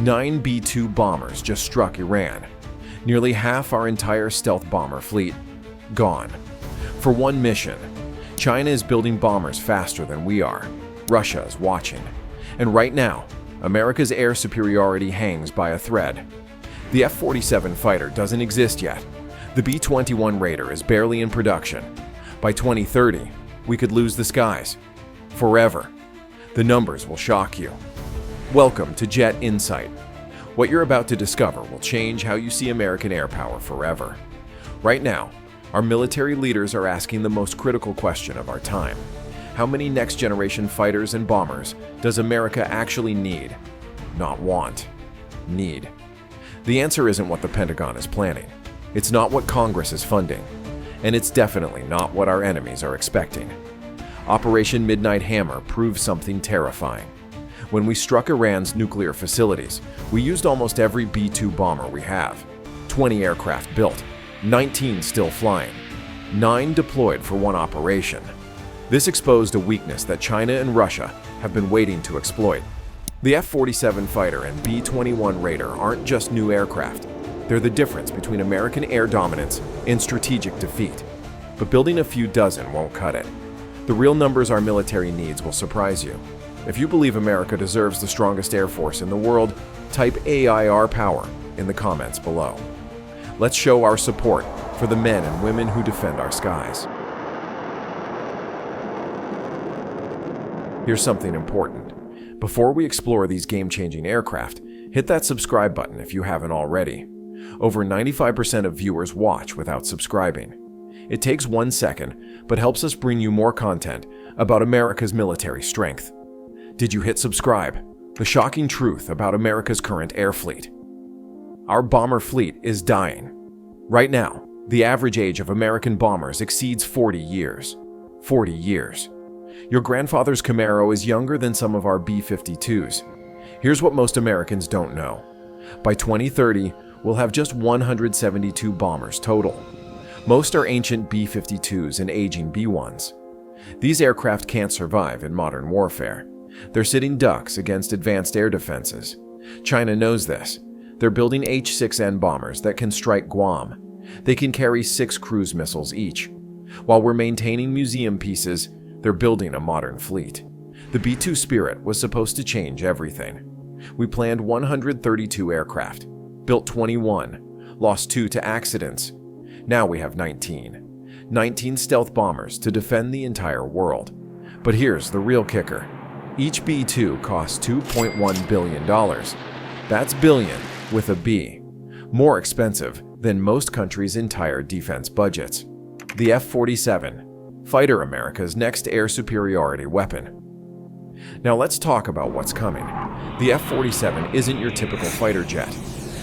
9 B-2 bombers just struck Iran. Nearly half our entire stealth bomber fleet gone. For one mission, China is building bombers faster than we are. Russia is watching. And right now, America's air superiority hangs by a thread. The F-47 fighter doesn't exist yet. The B-21 Raider is barely in production. By 2030, we could lose the skies. Forever. The numbers will shock you. Welcome to Jet Insight. What you're about to discover will change how you see American air power forever. Right now, our military leaders are asking the most critical question of our time. How many next-generation fighters and bombers does America actually need? Not want. Need. The answer isn't what the Pentagon is planning. It's not what Congress is funding. And it's definitely not what our enemies are expecting. Operation Midnight Hammer proved something terrifying. When we struck Iran's nuclear facilities, we used almost every B-2 bomber we have. 20 aircraft built, 19 still flying, 9 deployed for one operation. This exposed a weakness that China and Russia have been waiting to exploit. The F-47 fighter and B-21 Raider aren't just new aircraft. They're the difference between American air dominance and strategic defeat. But building a few dozen won't cut it. The real numbers our military needs will surprise you. If you believe America deserves the strongest air force in the world, type airpower in the comments below. Let's show our support for the men and women who defend our skies. Here's something important. Before we explore these game-changing aircraft, hit that subscribe button if you haven't already. Over 95% of viewers watch without subscribing. It takes 1 second, but helps us bring you more content about America's military strength. Did you hit subscribe? The shocking truth about America's current air fleet. Our bomber fleet is dying. Right now, the average age of American bombers exceeds 40 years. 40 years. Your grandfather's Camaro is younger than some of our B-52s. Here's what most Americans don't know. By 2030, we'll have just 172 bombers total. Most are ancient B-52s and aging B-1s. These aircraft can't survive in modern warfare. They're sitting ducks against advanced air defenses. China knows this. They're building H-6N bombers that can strike Guam. They can carry 6 cruise missiles each. While we're maintaining museum pieces, they're building a modern fleet. The B-2 Spirit was supposed to change everything. We planned 132 aircraft, built 21, lost 2 to accidents. Now we have 19. 19 stealth bombers to defend the entire world. But here's the real kicker. Each B-2 costs $2.1 billion. That's billion with a B. More expensive than most countries' entire defense budgets. The F-47, fighter America's next air superiority weapon. Now let's talk about what's coming. The F-47 isn't your typical fighter jet.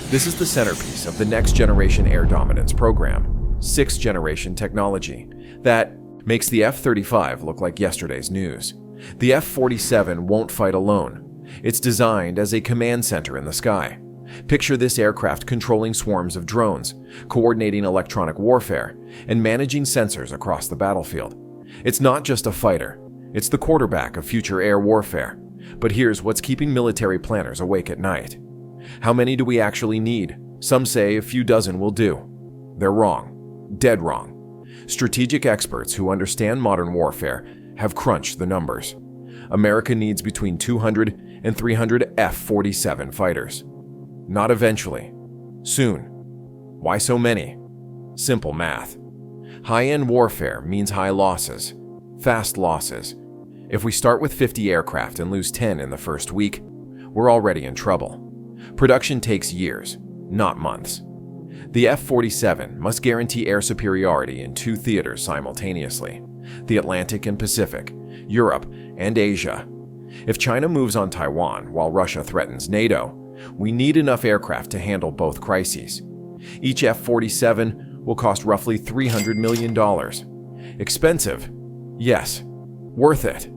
This is the centerpiece of the Next Generation Air Dominance program, 6th generation technology, that makes the F-35 look like yesterday's news. The F-47 won't fight alone. It's designed as a command center in the sky. Picture this aircraft controlling swarms of drones, coordinating electronic warfare, and managing sensors across the battlefield. It's not just a fighter. It's the quarterback of future air warfare. But here's what's keeping military planners awake at night. How many do we actually need? Some say a few dozen will do. They're wrong. Dead wrong. Strategic experts who understand modern warfare have crunched the numbers. America needs between 200 and 300 F-47 fighters. Not eventually. Soon. Why so many? Simple math. High-end warfare means high losses. Fast losses. If we start with 50 aircraft and lose 10 in the first week, we're already in trouble. Production takes years, not months. The F-47 must guarantee air superiority in 2 theaters simultaneously: the Atlantic and Pacific, Europe, and Asia. If China moves on Taiwan while Russia threatens NATO, we need enough aircraft to handle both crises. Each F-47 will cost roughly $300 million. Expensive? Yes. Worth it?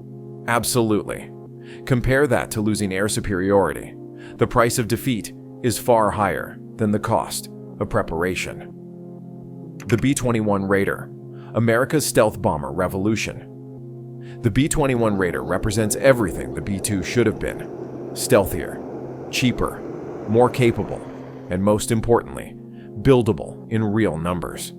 Absolutely. Compare that to losing air superiority. The price of defeat is far higher than the cost of preparation. The B-21 Raider, America's stealth bomber revolution. The B-21 Raider represents everything the B-2 should have been. Stealthier, cheaper, more capable, and most importantly, buildable in real numbers.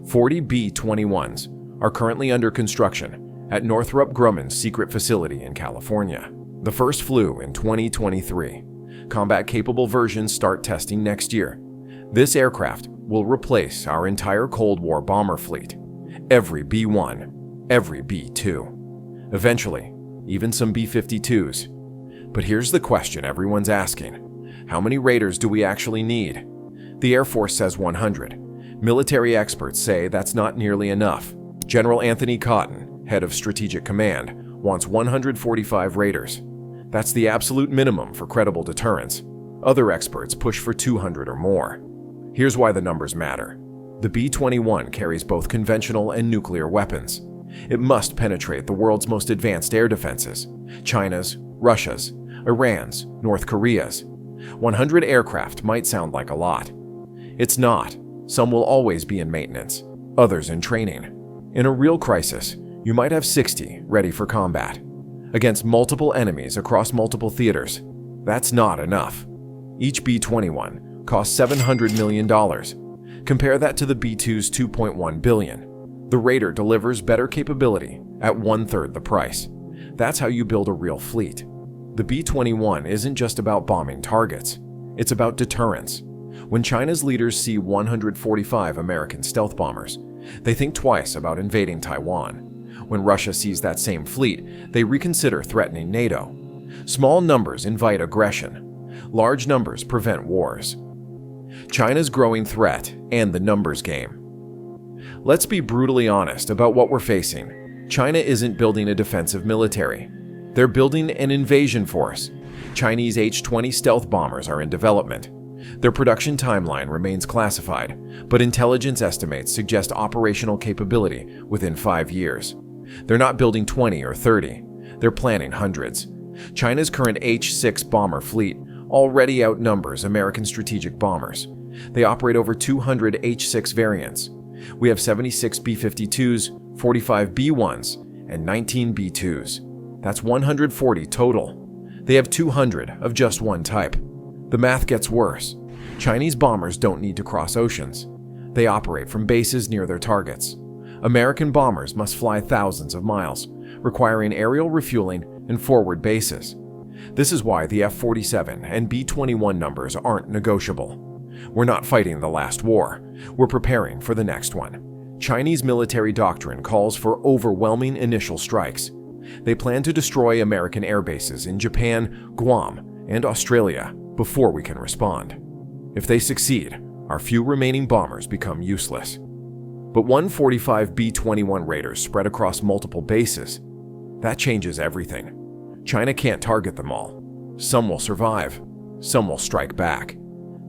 40 B-21s are currently under construction at Northrop Grumman's secret facility in California. The first flew in 2023. Combat-capable versions start testing next year. This aircraft will replace our entire Cold War bomber fleet. Every B-1, every B-2. Eventually, even some B-52s. But here's the question everyone's asking. How many Raiders do we actually need? The Air Force says 100. Military experts say that's not nearly enough. General Anthony Cotton, head of Strategic Command, wants 145 Raiders. That's the absolute minimum for credible deterrence. Other experts push for 200 or more. Here's why the numbers matter. The B-21 carries both conventional and nuclear weapons. It must penetrate the world's most advanced air defenses: China's, Russia's, Iran's, North Korea's. 100 aircraft might sound like a lot. It's not. Some will always be in maintenance, others in training. In a real crisis, you might have 60 ready for combat. Against multiple enemies across multiple theaters, that's not enough. Each B-21 costs $700 million. Compare that to the B-2's $2.1 billion. The Raider delivers better capability at 1/3 the price. That's how you build a real fleet. The B-21 isn't just about bombing targets. It's about deterrence. When China's leaders see 145 American stealth bombers, they think twice about invading Taiwan. When Russia sees that same fleet, they reconsider threatening NATO. Small numbers invite aggression. Large numbers prevent wars. China's growing threat and the numbers game. Let's be brutally honest about what we're facing. China isn't building a defensive military. They're building an invasion force. Chinese H-20 stealth bombers are in development. Their production timeline remains classified, but intelligence estimates suggest operational capability within 5 years. They're not building 20 or 30. They're planning hundreds. China's current H-6 bomber fleet already outnumbers American strategic bombers. They operate over 200 H-6 variants. We have 76 B-52s, 45 B-1s, and 19 B-2s. That's 140 total. They have 200 of just one type. The math gets worse. Chinese bombers don't need to cross oceans. They operate from bases near their targets. American bombers must fly thousands of miles, requiring aerial refueling and forward bases. This is why the F-47 and B-21 numbers aren't negotiable. We're not fighting the last war. We're preparing for the next one. Chinese military doctrine calls for overwhelming initial strikes. They plan to destroy American air bases in Japan, Guam, and Australia before we can respond. If they succeed, our few remaining bombers become useless. But 145 B-21 Raiders spread across multiple bases, that changes everything. China can't target them all. Some will survive. Some will strike back.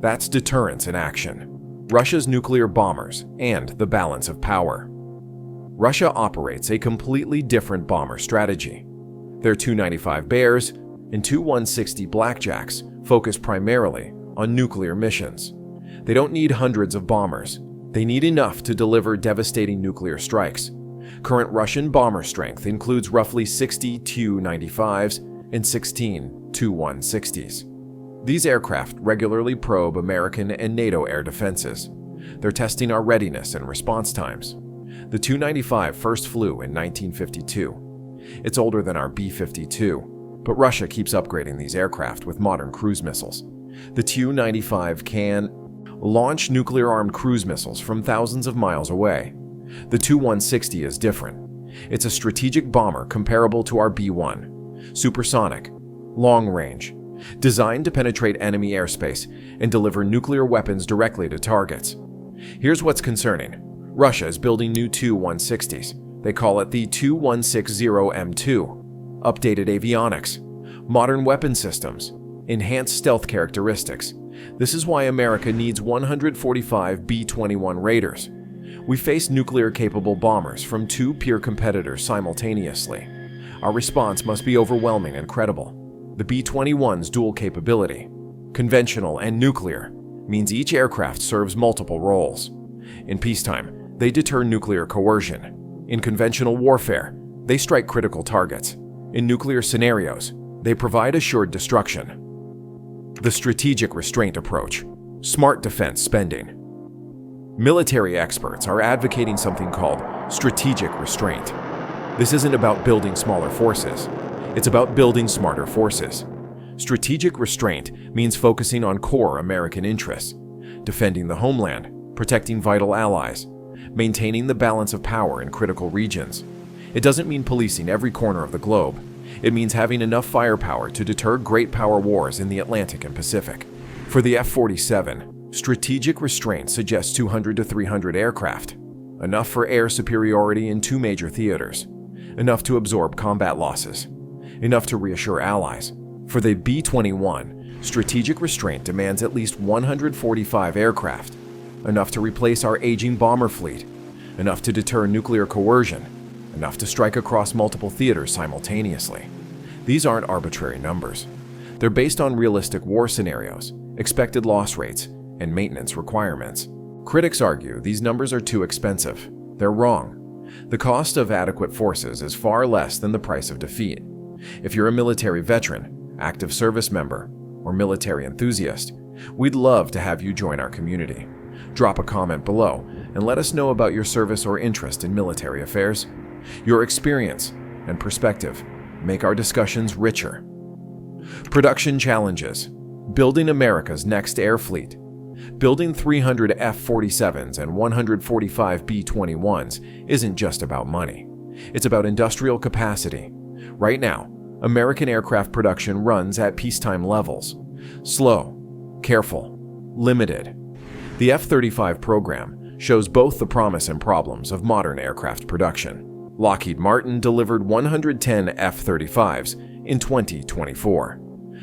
That's deterrence in action. Russia's nuclear bombers and the balance of power. Russia operates a completely different bomber strategy. Their Tu-95 Bears and Tu-160 Blackjacks focus primarily on nuclear missions. They don't need hundreds of bombers. They need enough to deliver devastating nuclear strikes. Current Russian bomber strength includes roughly 60 Tu-95s and 16 Tu-160s. These aircraft regularly probe American and NATO air defenses. They're testing our readiness and response times. The Tu-95 first flew in 1952. It's older than our B-52, but Russia keeps upgrading these aircraft with modern cruise missiles. The Tu-95 can launch nuclear-armed cruise missiles from thousands of miles away. The Tu-160 is different. It's a strategic bomber comparable to our B-1, supersonic, long-range, designed to penetrate enemy airspace and deliver nuclear weapons directly to targets. Here's what's concerning. Russia is building new Tu-160s. They call it the Tu-160M2. Updated avionics, modern weapon systems, enhanced stealth characteristics. This is why America needs 145 B-21 Raiders. We face nuclear-capable bombers from two peer competitors simultaneously. Our response must be overwhelming and credible. The B-21's dual capability, conventional and nuclear, means each aircraft serves multiple roles. In peacetime, they deter nuclear coercion. In conventional warfare, they strike critical targets. In nuclear scenarios, they provide assured destruction. The strategic restraint approach. Smart defense spending. Military experts are advocating something called strategic restraint. This isn't about building smaller forces. It's about building smarter forces. Strategic restraint means focusing on core American interests, defending the homeland, protecting vital allies, maintaining the balance of power in critical regions. It doesn't mean policing every corner of the globe. It means having enough firepower to deter great power wars in the Atlantic and Pacific. For the F-47, strategic restraint suggests 200 to 300 aircraft, enough for air superiority in 2 major theaters, enough to absorb combat losses, enough to reassure allies. For the B-21, strategic restraint demands at least 145 aircraft, enough to replace our aging bomber fleet, enough to deter nuclear coercion, enough to strike across multiple theaters simultaneously. These aren't arbitrary numbers. They're based on realistic war scenarios, expected loss rates, and maintenance requirements. Critics argue these numbers are too expensive. They're wrong. The cost of adequate forces is far less than the price of defeat. If you're a military veteran, active service member, or military enthusiast, we'd love to have you join our community. Drop a comment below and let us know about your service or interest in military affairs. Your experience and perspective make our discussions richer. Production challenges. Building America's next air fleet. Building 300 F-47s and 145 B-21s isn't just about money. It's about industrial capacity. Right now, American aircraft production runs at peacetime levels. Slow, careful, limited. The F-35 program shows both the promise and problems of modern aircraft production. Lockheed Martin delivered 110 F-35s in 2024.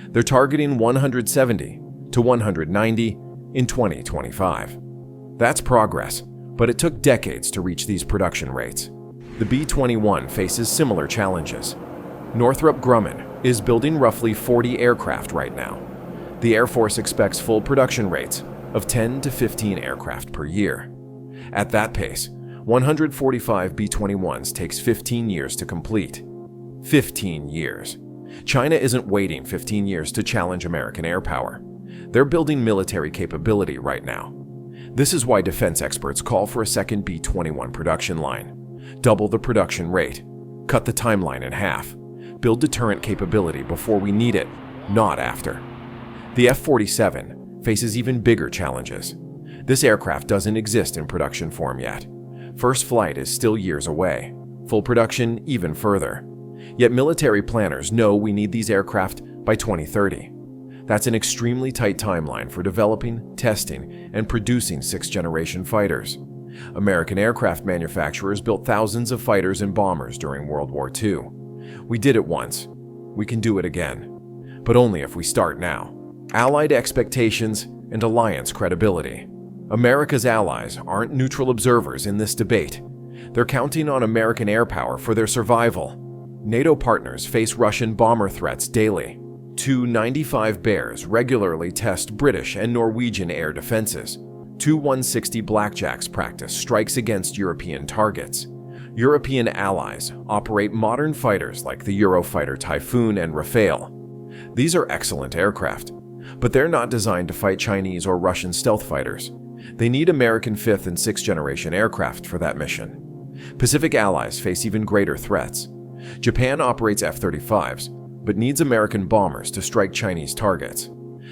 They're targeting 170 to 190 in 2025. That's progress, but it took decades to reach these production rates. The B-21 faces similar challenges. Northrop Grumman is building roughly 40 aircraft right now. The Air Force expects full production rates of 10 to 15 aircraft per year. At that pace, 145 B-21s takes 15 years to complete. 15 years. China isn't waiting 15 years to challenge American air power. They're building military capability right now. This is why defense experts call for a second B-21 production line. Double the production rate. Cut the timeline in half. Build deterrent capability before we need it, not after. The F-47 faces even bigger challenges. This aircraft doesn't exist in production form yet. First flight is still years away. Full production even further. Yet military planners know we need these aircraft by 2030. That's an extremely tight timeline for developing, testing, and producing 6th-generation fighters. American aircraft manufacturers built thousands of fighters and bombers during World War II. We did it once. We can do it again. But only if we start now. Allied expectations and alliance credibility. America's allies aren't neutral observers in this debate. They're counting on American air power for their survival. NATO partners face Russian bomber threats daily. Tu-95 Bears regularly test British and Norwegian air defenses. Tu-160 Blackjacks practice strikes against European targets. European allies operate modern fighters like the Eurofighter Typhoon and Rafale. These are excellent aircraft, but they're not designed to fight Chinese or Russian stealth fighters. They need American 5th and 6th generation aircraft for that mission. Pacific allies face even greater threats. Japan operates F-35s, but needs American bombers to strike Chinese targets.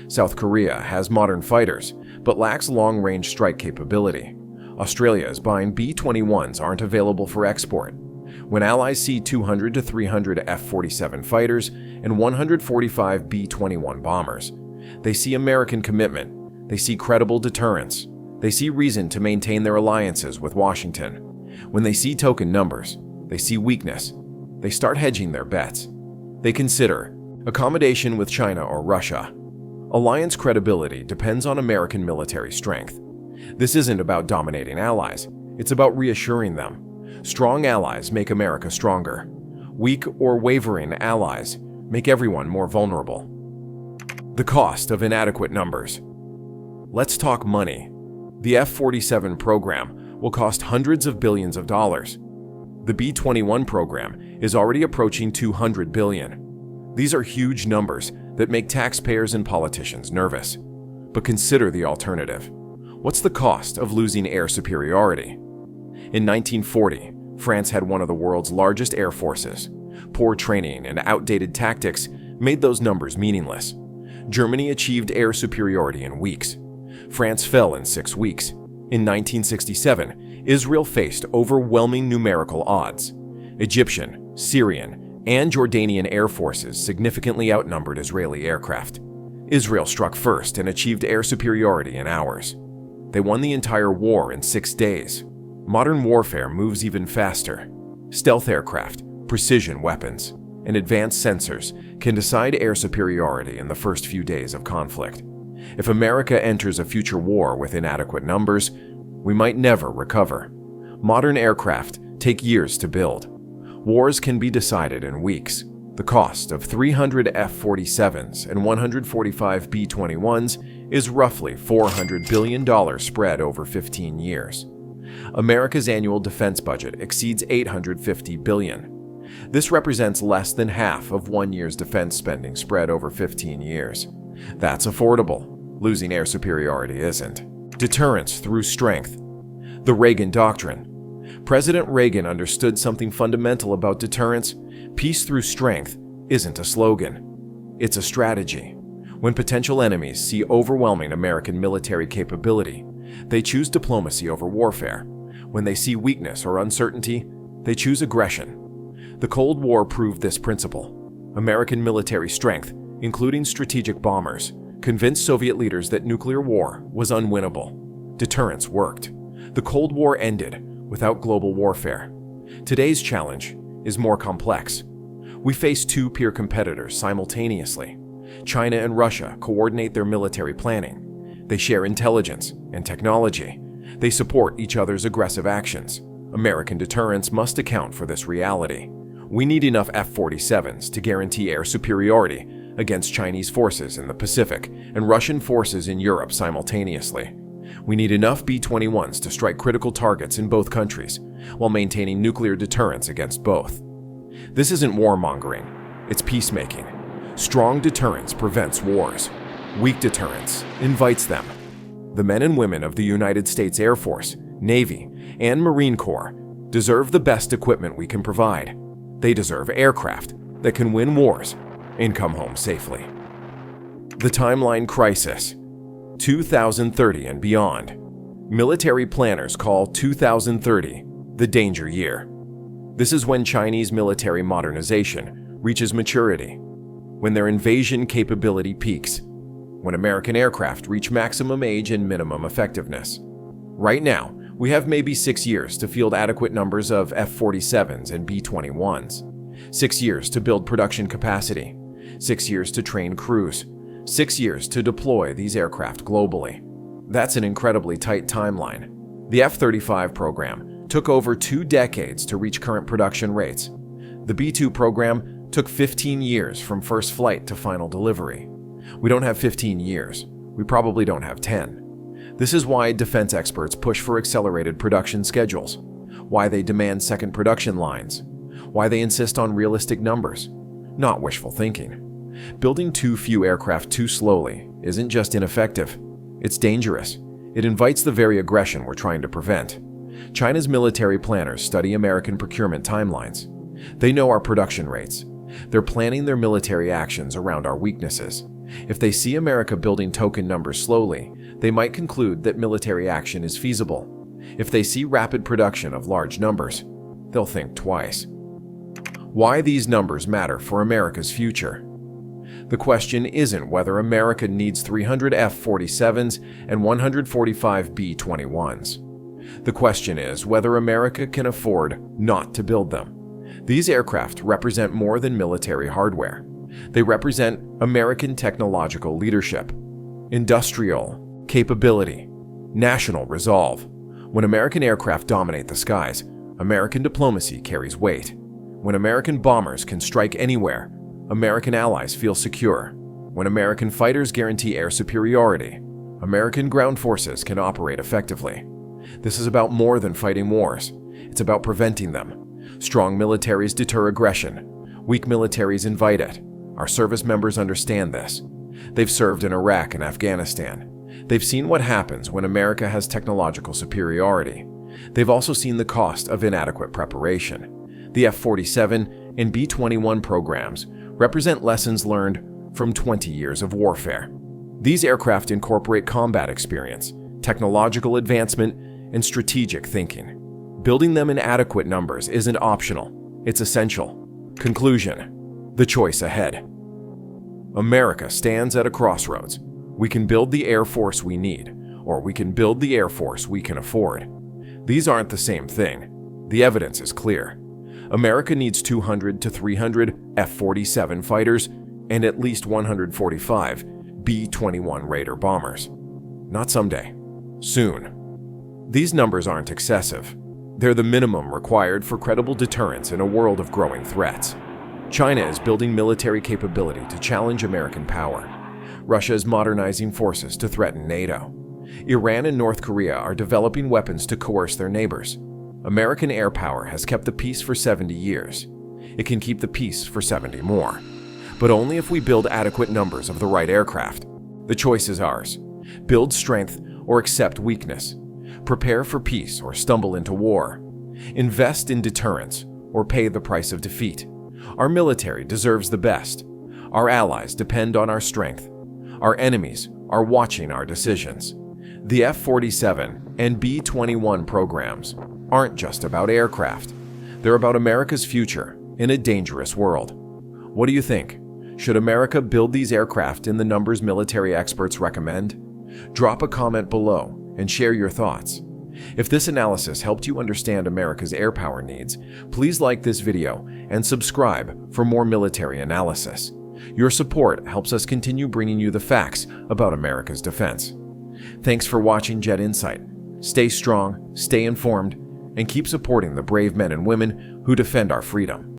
South Korea has modern fighters, but lacks long-range strike capability. Australia is buying B-21s aren't available for export. When allies see 200 to 300 F-47 fighters and 145 B-21 bombers, they see American commitment, they see credible deterrence, they see reason to maintain their alliances with Washington. When they see token numbers, they see weakness, they start hedging their bets. They consider accommodation with China or Russia. Alliance credibility depends on American military strength. This isn't about dominating allies, it's about reassuring them. Strong allies make America stronger. Weak or wavering allies make everyone more vulnerable. The cost of inadequate numbers. Let's talk money. The F-47 program will cost hundreds of billions of dollars. The B-21 program is already approaching $200 billion. These are huge numbers that make taxpayers and politicians nervous. But consider the alternative. What's the cost of losing air superiority? In 1940, France had one of the world's largest air forces. Poor training and outdated tactics made those numbers meaningless. Germany achieved air superiority in weeks. France fell in 6 weeks. In 1967, Israel faced overwhelming numerical odds. Egyptian, Syrian, and Jordanian air forces significantly outnumbered Israeli aircraft. Israel struck first and achieved air superiority in hours. They won the entire war in 6 days. Modern warfare moves even faster. Stealth aircraft, precision weapons, and advanced sensors can decide air superiority in the first few days of conflict. If America enters a future war with inadequate numbers, we might never recover. Modern aircraft take years to build. Wars can be decided in weeks. The cost of 300 F-47s and 145 B-21s is roughly $400 billion spread over 15 years. America's annual defense budget exceeds $850 billion. This represents less than half of 1 year's defense spending spread over 15 years. That's affordable. Losing air superiority isn't. Deterrence through strength. The Reagan Doctrine. President Reagan understood something fundamental about deterrence. Peace through strength isn't a slogan. It's a strategy. When potential enemies see overwhelming American military capability, they choose diplomacy over warfare. When they see weakness or uncertainty, they choose aggression. The Cold War proved this principle. American military strength, including strategic bombers, convinced Soviet leaders that nuclear war was unwinnable. Deterrence worked. The Cold War ended without global warfare. Today's challenge is more complex. We face 2 peer competitors simultaneously. China and Russia coordinate their military planning. They share intelligence and technology. They support each other's aggressive actions. American deterrence must account for this reality. We need enough F-47s to guarantee air superiority against Chinese forces in the Pacific and Russian forces in Europe simultaneously. We need enough B-21s to strike critical targets in both countries, while maintaining nuclear deterrence against both. This isn't warmongering, it's peacemaking. Strong deterrence prevents wars. Weak deterrence invites them. The men and women of the United States Air Force, Navy, and Marine Corps deserve the best equipment we can provide. They deserve aircraft that can win wars and come home safely. The timeline crisis. 2030 and beyond. Military planners call 2030 the danger year. This is when Chinese military modernization reaches maturity, when their invasion capability peaks, when American aircraft reach maximum age and minimum effectiveness. Right now, we have maybe 6 years to field adequate numbers of F-47s and B-21s, 6 years to build production capacity, 6 years to train crews, 6 years to deploy these aircraft globally. That's an incredibly tight timeline. The F-35 program took over 2 decades to reach current production rates. The B-2 program took 15 years from first flight to final delivery. We don't have 15 years. We probably don't have 10. This is why defense experts push for accelerated production schedules, why they demand second production lines, why they insist on realistic numbers, not wishful thinking. Building too few aircraft too slowly isn't just ineffective, it's dangerous. It invites the very aggression we're trying to prevent. China's military planners study American procurement timelines. They know our production rates. They're planning their military actions around our weaknesses. If they see America building token numbers slowly, they might conclude that military action is feasible. If they see rapid production of large numbers, they'll think twice. Why these numbers matter for America's future. The question isn't whether America needs 300 F-47s and 145 B-21s. The question is whether America can afford not to build them. These aircraft represent more than military hardware. They represent American technological leadership, industrial capability, national resolve. When American aircraft dominate the skies, American diplomacy carries weight. When American bombers can strike anywhere, American allies feel secure. When American fighters guarantee air superiority, American ground forces can operate effectively. This is about more than fighting wars. It's about preventing them. Strong militaries deter aggression. Weak militaries invite it. Our service members understand this. They've served in Iraq and Afghanistan. They've seen what happens when America has technological superiority. They've also seen the cost of inadequate preparation. The F-47 and B-21 programs represent lessons learned from 20 years of warfare. These aircraft incorporate combat experience, technological advancement, and strategic thinking. Building them in adequate numbers isn't optional, it's essential. Conclusion: the choice ahead. America stands at a crossroads. We can build the Air Force we need, or we can build the Air Force we can afford. These aren't the same thing. The evidence is clear. America needs 200 to 300 F-47 fighters and at least 145 B-21 Raider bombers. Not someday. Soon. These numbers aren't excessive. They're the minimum required for credible deterrence in a world of growing threats. China is building military capability to challenge American power. Russia is modernizing forces to threaten NATO. Iran and North Korea are developing weapons to coerce their neighbors. American air power has kept the peace for 70 years. It can keep the peace for 70 more. But only if we build adequate numbers of the right aircraft. The choice is ours. Build strength or accept weakness. Prepare for peace or stumble into war. Invest in deterrence or pay the price of defeat. Our military deserves the best. Our allies depend on our strength. Our enemies are watching our decisions. The F-47 and B-21 programs aren't just about aircraft. They're about America's future in a dangerous world. What do you think? Should America build these aircraft in the numbers military experts recommend? Drop a comment below and share your thoughts. If this analysis helped you understand America's air power needs, please like this video and subscribe for more military analysis. Your support helps us continue bringing you the facts about America's defense. Thanks for watching Jet Insight. Stay strong, stay informed, and keep supporting the brave men and women who defend our freedom.